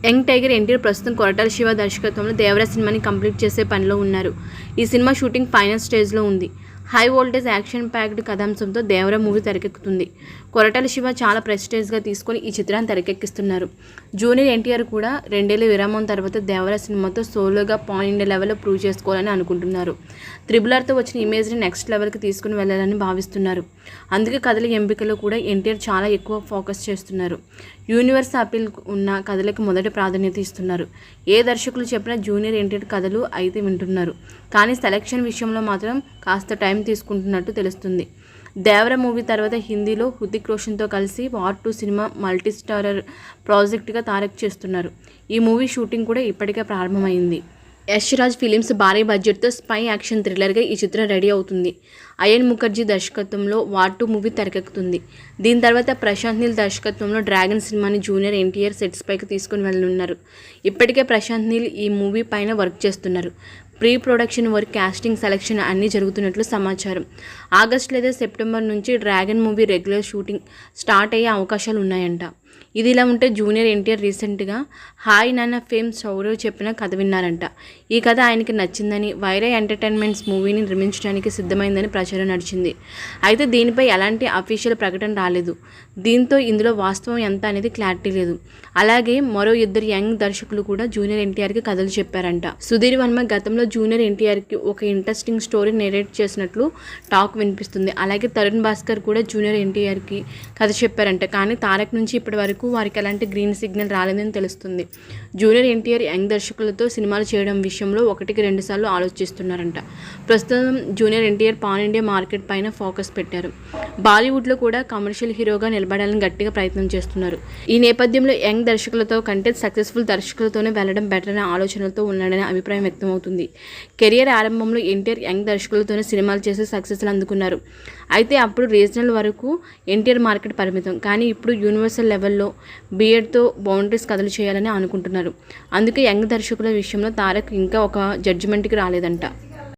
Young tiger NTR ప్రస్తుతం కొరటాల శివ దర్శకత్వంలో దేవరా సినిమాని కంప్లీట్ చేసే పనిలో ఉన్నారు. ఈ సినిమా షూటింగ్ ఫైనల్ స్టేజ్లో ఉంది. హై వోల్టేజ్ యాక్షన్ ప్యాక్డ్ కథాంశంతో దేవరా మూవీ తెరకెక్కుతుంది. కొరటాల శివ చాలా ప్రెస్టేజ్గా తీసుకొని ఈ చిత్రాన్ని తెరకెక్కిస్తున్నారు. జూనియర్ ఎన్టీఆర్ కూడా 2 ఏళ్ల విరామం తర్వాత దేవరా సినిమాతో సోలోగా పాన్ ఇండియా లెవెల్లో ప్రూవ్ చేసుకోవాలని అనుకుంటున్నారు. త్రిబుల్-ఆర్తో వచ్చిన ఇమేజ్ని నెక్స్ట్ లెవెల్కి తీసుకుని వెళ్ళాలని భావిస్తున్నారు. అందుకే కథల ఎంపికలో కూడా ఎన్టీఆర్ చాలా ఎక్కువ ఫోకస్ చేస్తున్నారు. యూనివర్స్ అపీల్ ఉన్న కథలకు మొదటి ప్రాధాన్యత ఇస్తున్నారు. ఏ దర్శకులు చెప్పినా జూనియర్ ఎన్టీఆర్ కథలు అయితే వింటున్నారు. కానీ సెలెక్షన్ విషయంలో మాత్రం కాస్త టైం తీసుకుంటున్నట్టు తెలుస్తుంది. దేవరా మూవీ తర్వాత హిందీలో హృతిక్ రోషన్తో కలిసి వార్ 2 సినిమా మల్టీ స్టారర్ ప్రాజెక్టుగా తారక్ చేస్తున్నారు. ఈ మూవీ షూటింగ్ కూడా ఇప్పటికే ప్రారంభమైంది. యష్ రాజ్ ఫిలిమ్స్ భారీ బడ్జెట్తో స్పై యాక్షన్ థ్రిల్లర్గా ఈ చిత్రం రెడీ అవుతుంది. అయన్ ముఖర్జీ దర్శకత్వంలో వార్ 2 మూవీ తెరకెక్కుతుంది. దీని తర్వాత ప్రశాంత్ నీల్ దర్శకత్వంలో డ్రాగన్ సినిమాని జూనియర్ ఎన్టీఆర్ సెట్స్ పైకి తీసుకుని వెళ్ళనున్నారు. ఇప్పటికే ప్రశాంత్ నీల్ ఈ మూవీ పైన వర్క్ చేస్తున్నారు. Pre production work, casting, selection అన్నీ జరుగుతున్నట్లు సమాచారం. ఆగస్టు లేదా సెప్టెంబర్ నుంచి dragon movie regular shooting start అయ్యే అవకాశాలు ఉన్నాయంట. ఇది ఇలా ఉంటే జూనియర్ ఎన్టీఆర్ రీసెంట్గా హాయ్ నాన్న ఫేమ్ సౌరవ్ చెప్పిన కథ విన్నారంట. ఈ కథ ఆయనకి నచ్చిందని, వైరే ఎంటర్టైన్మెంట్స్ మూవీని నిర్మించడానికి సిద్ధమైందని ప్రచారం నడిచింది. అయితే దీనిపై ఎలాంటి అఫీషియల్ ప్రకటన రాలేదు. దీంతో ఇందులో వాస్తవం ఎంత అనేది క్లారిటీ లేదు. అలాగే మరో 2 యంగ్ దర్శకులు కూడా జూనియర్ ఎన్టీఆర్కి కథలు చెప్పారంట. సుధీర్ వర్మ గతంలో జూనియర్ ఎన్టీఆర్కి ఒక ఇంట్రెస్టింగ్ స్టోరీ నేరేట్ చేసినట్లు టాక్ వినిపిస్తుంది. అలాగే తరుణ్ భాస్కర్ కూడా జూనియర్ ఎన్టీఆర్కి కథ చెప్పారంట. కానీ తారక్ నుంచి ఇప్పటి వరకు వారికి ఎలాంటి గ్రీన్ సిగ్నల్ రాలేదని తెలుస్తుంది. జూనియర్ ఎన్టీఆర్ యంగ్ దర్శకులతో సినిమాలు చేయడం విషయంలో 1కి 2 సార్లు ఆలోచిస్తున్నారంట. ప్రస్తుతం junior NTR pan India market పైన ఫోకస్ పెట్టారు. బాలీవుడ్లో కూడా కమర్షియల్ హీరోగా నిలబడాలని గట్టిగా ప్రయత్నం చేస్తున్నారు. ఈ నేపథ్యంలో యంగ్ దర్శకులతో కంటే సక్సెస్ఫుల్ దర్శకులతోనే వెళ్ళడం బెటర్ అనే ఆలోచనలతో ఉన్నాడనే అభిప్రాయం వ్యక్తమవుతుంది. కెరియర్ ఆరంభంలో ఎన్టీఆర్ యంగ్ దర్శకులతోనే సినిమాలు చేసి సక్సెస్లు అందుకున్నారు. అయితే అప్పుడు రీజనల్ వరకు ఎన్టీఆర్ మార్కెట్ పరిమితం. కానీ ఇప్పుడు యూనివర్సల్ లెవెల్లో బిఎడ్తో బౌండరీస్ కథలు చేయాలని అనుకుంటున్నారు. అందుకే యంగ్ దర్శకుల విషయంలో తారక్ ఇంకా ఒక జడ్జిమెంట్కి రాలేదంట.